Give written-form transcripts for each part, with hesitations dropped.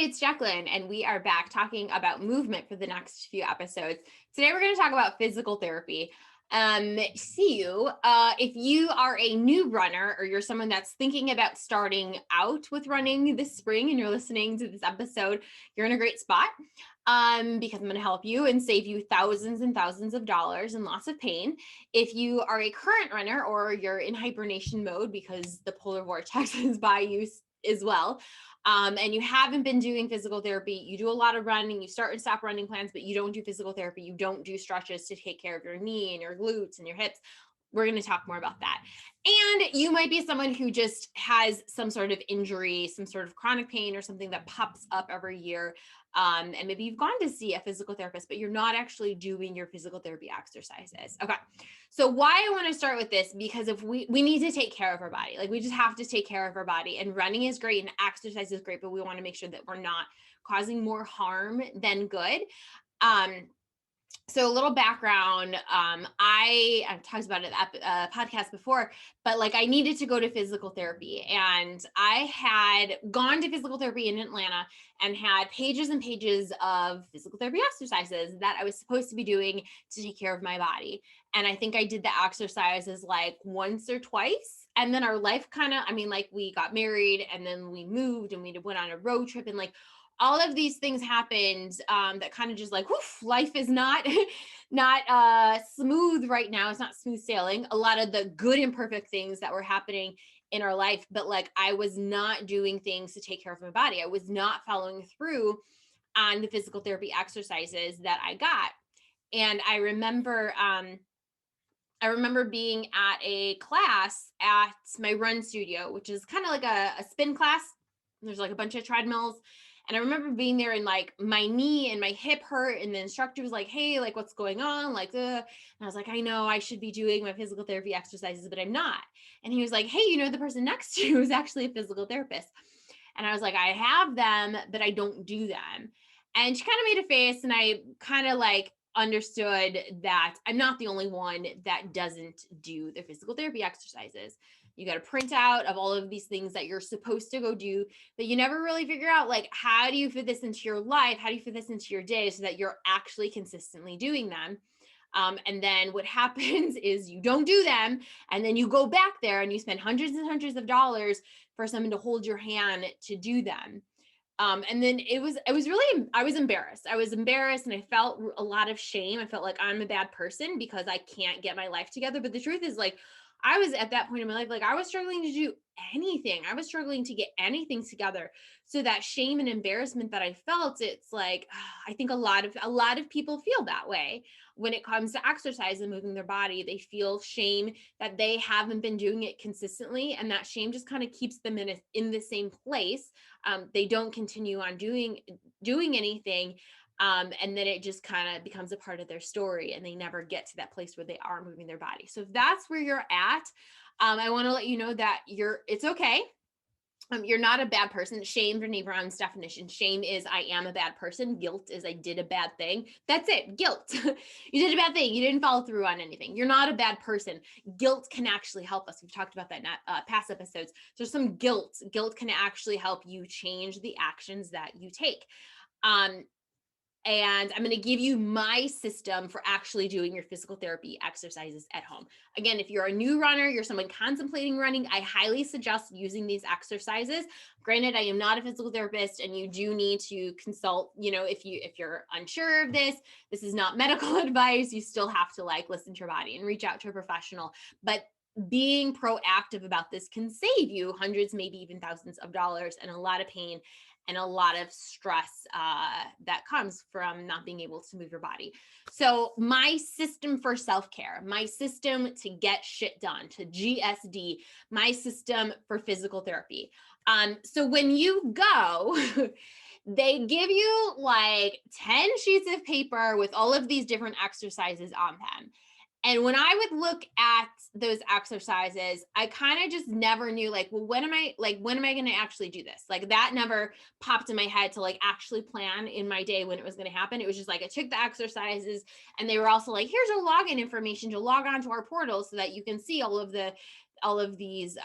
it's Jacqueline, and we are back talking about movement for the next few episodes. Today, we're going to talk about physical therapy. See you. If you are a new runner or you're someone that's thinking about starting out with running this spring and you're listening to this episode, you're in a great spot because I'm going to help you and save you thousands and thousands of dollars and lots of pain. If you are a current runner or you're in hibernation mode because the polar vortex is by you as well, and you haven't been doing physical therapy, you do a lot of running, you start and stop running plans, but you don't do physical therapy, you don't do stretches to take care of your knee and your glutes and your hips, we're going to talk more about that. And you might be someone who just has some sort of injury, some sort of chronic pain or something that pops up every year. And maybe you've gone to see a physical therapist, but you're not actually doing your physical therapy exercises. Okay. So why I want to start with this, because if we need to take care of our body, like we just have to take care of our body, and running is great and exercise is great, but we want to make sure that we're not causing more harm than good. So a little background, I've talked about it at podcast before, but like I needed to go to physical therapy, and I had gone to physical therapy in Atlanta and had pages and pages of physical therapy exercises that I was supposed to be doing to take care of my body. And I think I did the exercises like once or twice. And then our life like we got married and then we moved and we went on a road trip, and like all of these things happened that kind of just like, whoof, life is not smooth right now. It's not smooth sailing. A lot of the good and perfect things that were happening in our life, but like I was not doing things to take care of my body. I was not following through on the physical therapy exercises that I got. And I remember being at a class at my run studio, which is kind of like a spin class. There's like a bunch of treadmills. And I remember being there and like my knee and my hip hurt. And the instructor was like, hey, like what's going on? Like, and I was like, I know I should be doing my physical therapy exercises, but I'm not. And he was like, hey, the person next to you is actually a physical therapist. And I was like, I have them, but I don't do them. And she kind of made a face, and I kind of like understood that I'm not the only one that doesn't do the physical therapy exercises. You got a printout of all of these things that you're supposed to go do, but you never really figure out like, how do you fit this into your life? How do you fit this into your day so that you're actually consistently doing them? And then what happens is you don't do them, and then you go back there and you spend hundreds and hundreds of dollars for someone to hold your hand to do them. And then I was embarrassed. I was embarrassed and I felt a lot of shame. I felt like I'm a bad person because I can't get my life together. But the truth is, like, I was at that point in my life, like I was struggling to do anything. I was struggling to get anything together. So that shame and embarrassment that I felt, it's like, I think a lot of people feel that way when it comes to exercise and moving their body. They feel shame that they haven't been doing it consistently. And that shame just kind of keeps them in the same place. They don't continue on doing anything. And then it just kind of becomes a part of their story, and they never get to that place where they are moving their body. So if that's where you're at, I want to let you know that it's okay. You're not a bad person. Shame, Brené Brown's definition. Shame is I am a bad person. Guilt is I did a bad thing. That's it. Guilt. You did a bad thing. You didn't follow through on anything. You're not a bad person. Guilt can actually help us. We've talked about that in past episodes. There's some guilt. Guilt can actually help you change the actions that you take. And I'm going to give you my system for actually doing your physical therapy exercises at home. Again, if you're a new runner, you're someone contemplating running, I highly suggest using these exercises. Granted, I am not a physical therapist, and you do need to consult, if you're unsure of this is not medical advice. You still have to like listen to your body and reach out to a professional. But being proactive about this can save you hundreds, maybe even thousands of dollars, and a lot of pain and a lot of stress that comes from not being able to move your body. So my system for self-care, my system to get shit done, to GSD, my system for physical therapy. So when you go, they give you like 10 sheets of paper with all of these different exercises on them. And when I would look at those exercises, I kind of just never knew like, well, when am I going to actually do this? Like that never popped in my head to like actually plan in my day when it was going to happen. It was just like, I took the exercises, and they were also like, here's your login information to log on to our portal so that you can see all of these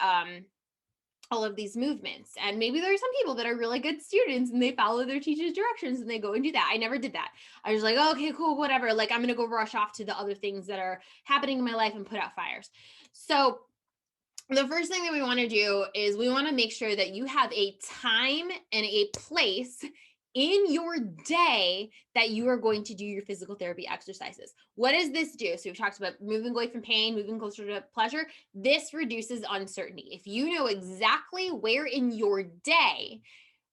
all of these movements. And maybe there are some people that are really good students and they follow their teacher's directions and they go and do that. I never did that. I was like, oh, okay, cool, whatever. Like I'm going to go rush off to the other things that are happening in my life and put out fires. So the first thing that we want to do is we want to make sure that you have a time and a place in your day that you are going to do your physical therapy exercises. What does this do? So we've talked about moving away from pain, moving closer to pleasure. This reduces uncertainty. If you know exactly where in your day,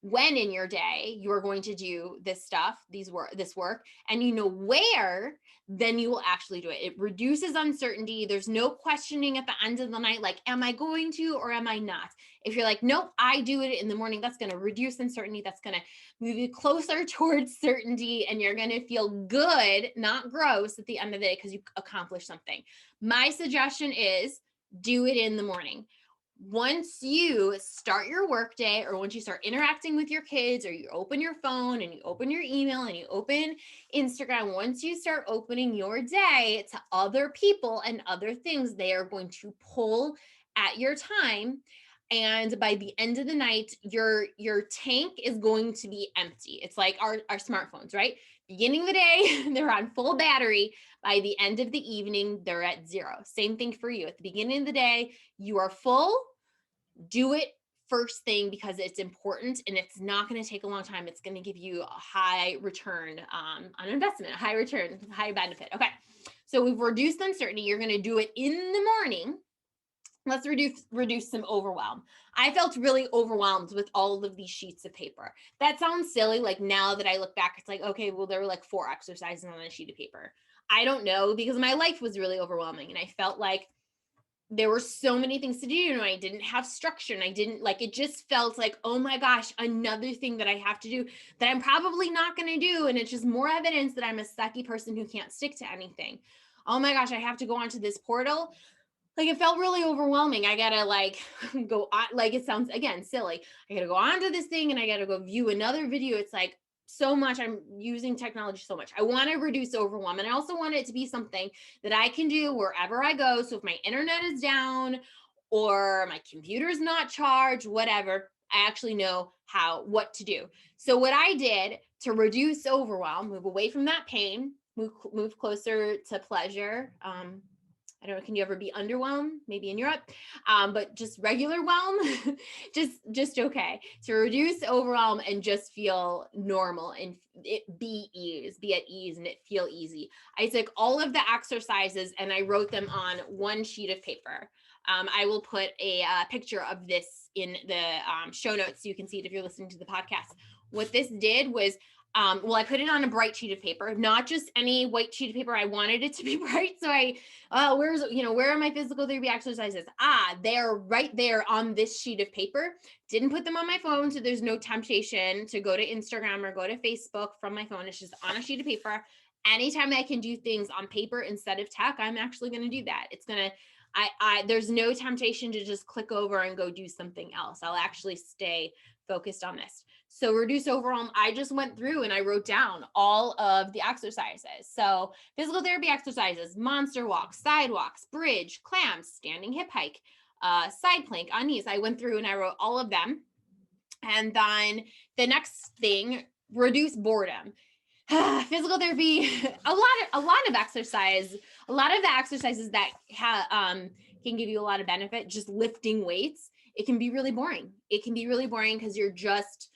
when in your day you're going to do this stuff, this work, and you know where, then you will actually do it. It reduces uncertainty. There's no questioning at the end of the night, like, am I going to or am I not? If you're like, nope, I do it in the morning, that's going to reduce uncertainty. That's going to move you closer towards certainty, and you're going to feel good, not gross at the end of the day because you accomplished something. My suggestion is do it in the morning. Once you start your workday, or once you start interacting with your kids, or you open your phone and you open your email and you open Instagram, once you start opening your day to other people and other things, they are going to pull at your time. And by the end of the night, your tank is going to be empty. It's like our smartphones, right? Beginning of the day, they're on full battery. By the end of the evening, they're at zero. Same thing for you. At the beginning of the day, you are full. Do it first thing because it's important and it's not going to take a long time. It's going to give you a high return on investment, a high return, high benefit. Okay. So we've reduced uncertainty. You're going to do it in the morning. Let's reduce some overwhelm. I felt really overwhelmed with all of these sheets of paper. That sounds silly. Like now that I look back, it's like, okay, well, there were like 4 exercises on a sheet of paper. I don't know, because my life was really overwhelming and I felt like there were so many things to do and I didn't have structure and I didn't like, it just felt like, oh my gosh, another thing that I have to do that I'm probably not going to do. And it's just more evidence that I'm a sucky person who can't stick to anything. Oh my gosh, I have to go onto this portal. Like it felt really overwhelming. I gotta like go on, like it sounds again silly. I gotta go onto this thing and I gotta go view another video. It's like so much. I'm using technology so much. I want to reduce overwhelm. And I also want it to be something that I can do wherever I go. So if my internet is down or my computer's not charged, whatever, I actually know what to do. So what I did to reduce overwhelm, move away from that pain, move closer to pleasure. I don't know, can you ever be underwhelmed? Maybe in Europe, but just regular whelm, just okay. To reduce overwhelm and just feel normal and be at ease and it feel easy. I took all of the exercises and I wrote them on one sheet of paper. I will put a picture of this in the show notes so you can see it if you're listening to the podcast. What this did was, well, I put it on a bright sheet of paper, not just any white sheet of paper. I wanted it to be bright. So where are my physical therapy exercises? They're right there on this sheet of paper. Didn't put them on my phone. So there's no temptation to go to Instagram or go to Facebook from my phone. It's just on a sheet of paper. Anytime I can do things on paper instead of tech, I'm actually going to do that. It's going to, there's no temptation to just click over and go do something else. I'll actually stay focused on this. So reduce overwhelm, I just went through and I wrote down all of the exercises. So physical therapy exercises, monster walks, side walks, bridge, clamps, standing hip hike, side plank on knees. I went through and I wrote all of them. And then the next thing, reduce boredom. Physical therapy, a lot of exercise, a lot of the exercises that can give you a lot of benefit, just lifting weights, it can be really boring. It can be really boring because you're just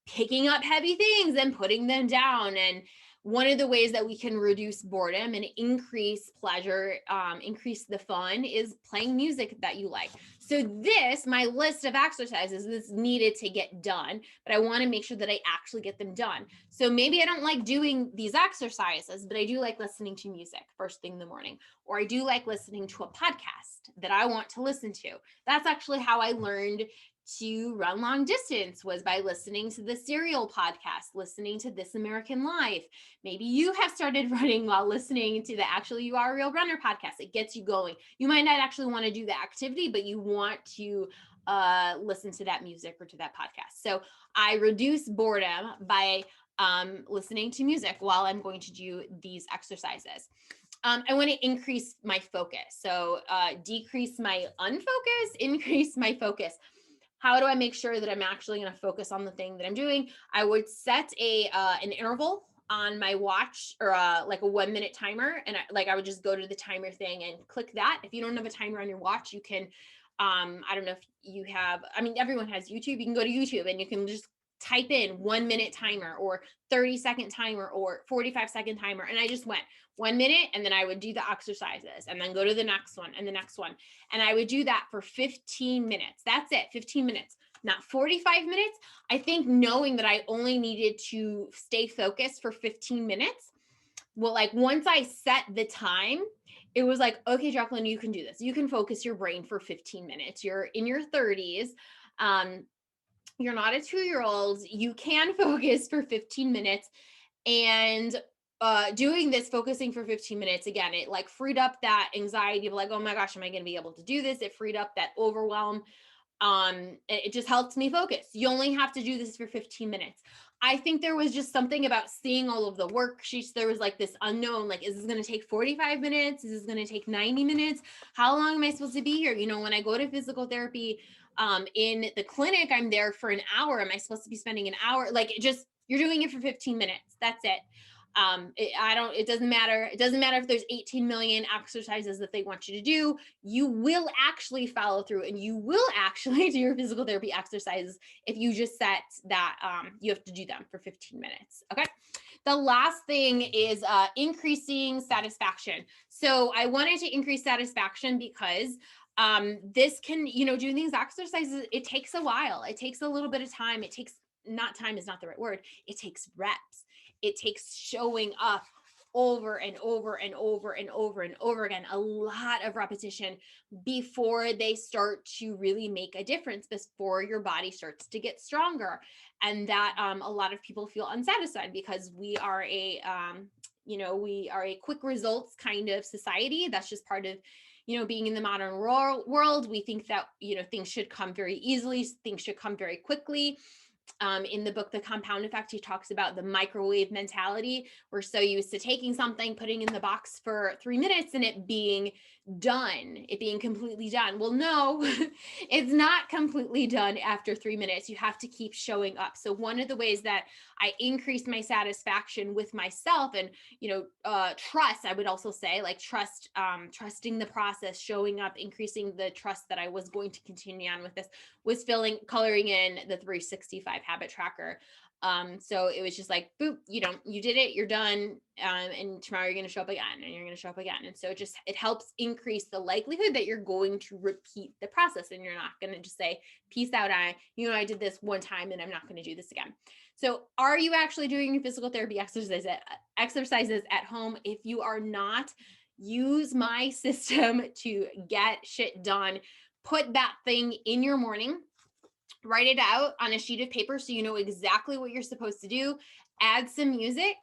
picking up heavy things and putting them down. And one of the ways that we can reduce boredom and increase pleasure, increase the fun, is playing music that you like. So my list of exercises is needed to get done, but I want to make sure that I actually get them done. So maybe I don't like doing these exercises, but I do like listening to music first thing in the morning, or I do like listening to a podcast that I want to listen to. That's actually how I learned to run long distance, was by listening to the Serial podcast, listening to This American Life. Maybe you have started running while listening to the Actually You Are a Real Runner podcast. It gets you going. You might not actually want to do the activity, but you want to listen to that music or to that podcast. So I reduce boredom by listening to music while I'm going to do these exercises. I want to increase my focus. So decrease my unfocus, increase my focus. how do I make sure that I'm actually going to focus on the thing that I'm doing? I would set an interval on my watch, or like a 1 minute timer. And I would just go to the timer thing and click that. If you don't have a timer on your watch, you can, I don't know if you have, I mean, everyone has YouTube. You can go to YouTube and you can just type in 1 minute timer or 30-second timer or 45-second timer. And I just went 1 minute, and then I would do the exercises and then go to the next one and the next one. And I would do that for 15 minutes. That's it, 15 minutes, not 45 minutes. I think knowing that I only needed to stay focused for 15 minutes. Well, like once I set the time, it was like, okay, Jacqueline, you can do this. You can focus your brain for 15 minutes. You're in your 30s. You're not a 2-year-old. You can focus for 15 minutes. And doing this, focusing for 15 minutes, again, it like freed up that anxiety of like, oh my gosh, am I going to be able to do this? It freed up that overwhelm. It just helped me focus. You only have to do this for 15 minutes. I think there was just something about seeing all of the worksheets. There was like this unknown, like, is this going to take 45 minutes? Is this going to take 90 minutes? How long am I supposed to be here? You know, when I go to physical therapy, in the clinic, I'm there for an hour. Am I supposed to be spending an hour? Like, it just, you're doing it for 15 minutes. That's it. It doesn't matter. It doesn't matter if there's 18 million exercises that they want you to do. You will actually follow through, and you will actually do your physical therapy exercises if you just set that, you have to do them for 15 minutes. Okay. The last thing is increasing satisfaction. So I wanted to increase satisfaction because this can, doing these exercises, it takes a while. It takes a little bit of time. It takes, not time is not the right word. It takes reps. It takes showing up over and over and over and over and over again, a lot of repetition before they start to really make a difference, before your body starts to get stronger. And that a lot of people feel unsatisfied because we are a quick results kind of society. That's just part of being in the modern world. We think that things should come very easily, things should come very quickly. In the book, The Compound Effect, he talks about the microwave mentality. We're so used to taking something, putting in the box for 3 minutes, and it being done, it being completely done. Well, no, it's not completely done after 3 minutes. You have to keep showing up. So one of the ways that I increased my satisfaction with myself, and trust, I would also say, like trusting the process, showing up, increasing the trust that I was going to continue on with this, was coloring in the 365 habit tracker. So it was just like, boop, you did it, you're done. And tomorrow you're going to show up again, and you're going to show up again. And so it helps increase the likelihood that you're going to repeat the process, and you're not going to just say, peace out. I did this one time and I'm not going to do this again. So are you actually doing your physical therapy exercises at home? If you are not, use my system to get shit done. Put that thing in your morning. Write it out on a sheet of paper so you know exactly what you're supposed to do. Add some music,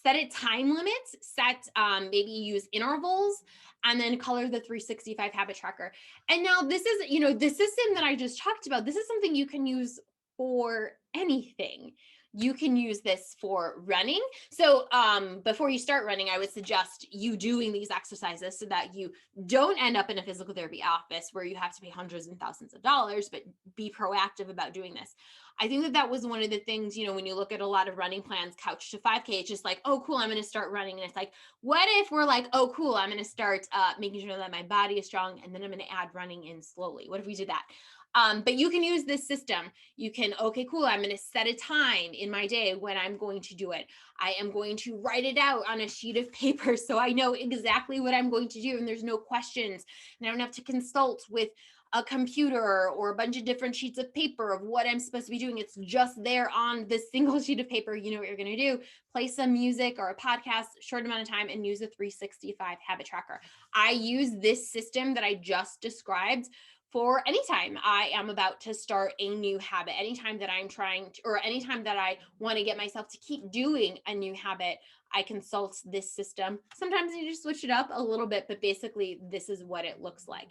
set a time limit, maybe use intervals, and then color the 365 habit tracker. And now this is, the system that I just talked about, this is something you can use for anything. You can use this for running. So before you start running, I would suggest you doing these exercises so that you don't end up in a physical therapy office where you have to pay hundreds and thousands of dollars, but be proactive about doing this. I think that was one of the things, when you look at a lot of running plans, Couch to 5K, it's just like, oh, cool, I'm going to start running. And it's like, what if we're like, oh, cool, I'm going to start making sure that my body is strong, and then I'm going to add running in slowly. What if we did that? But you can use this system. You can, okay, cool, I'm going to set a time in my day when I'm going to do it. I am going to write it out on a sheet of paper so I know exactly what I'm going to do, and there's no questions, and I don't have to consult with a computer or a bunch of different sheets of paper of what I'm supposed to be doing. It's just there on this single sheet of paper. You know what you're going to do. Play some music or a podcast, short amount of time, and use a 365 habit tracker. I use this system that I just described for anytime I am about to start a new habit, anytime that I'm trying to, or anytime that I want to get myself to keep doing a new habit, I consult this system. Sometimes you just switch it up a little bit, but basically this is what it looks like.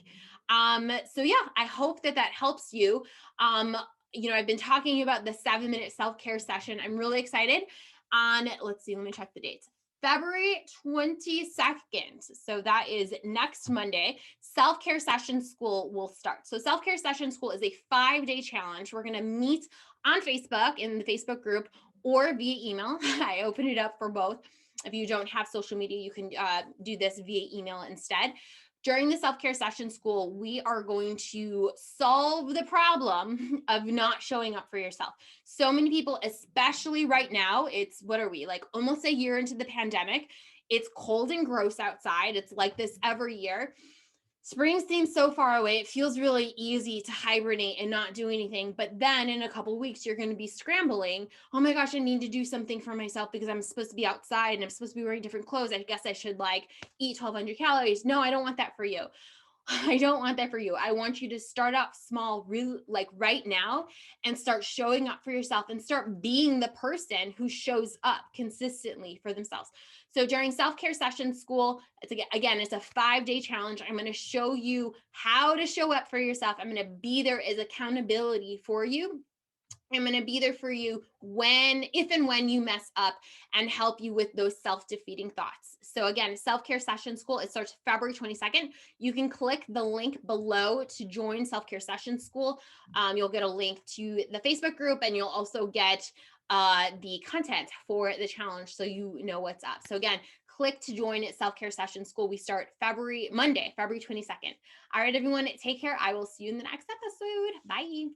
So yeah, I hope that helps you. I've been talking about the 7-minute self-care session. I'm really excited let's see, let me check the dates. February 22nd. So that is next Monday. Self Care Session School will start. So, Self Care Session School is a 5-day challenge. We're going to meet on Facebook in the Facebook group or via email. I open it up for both. If you don't have social media, you can do this via email instead. During the Self Care Session School, we are going to solve the problem of not showing up for yourself. So many people, especially right now, it's what are we, like almost a year into the pandemic? It's cold and gross outside. It's like this every year. Spring seems so far away. It feels really easy to hibernate and not do anything. But then in a couple of weeks, you're going to be scrambling. Oh my gosh, I need to do something for myself because I'm supposed to be outside and I'm supposed to be wearing different clothes. I guess I should like eat 1,200 calories. No, I don't want that for you. I don't want that for you. I want you to start off small, really like right now, and start showing up for yourself and start being the person who shows up consistently for themselves. So during self-care session school, it's a 5-day challenge. I'm going to show you how to show up for yourself. I'm going to be there as accountability for you. I'm going to be there for you if and when you mess up and help you with those self-defeating thoughts. So again, self-care session school, it starts February 22nd. You can click the link below to join self-care session school. You'll get a link to the Facebook group and you'll also get the content for the challenge so you know what's up. So again, click to join self-care session school. We start Monday, February 22nd. All right, everyone, take care. I will see you in the next episode. Bye.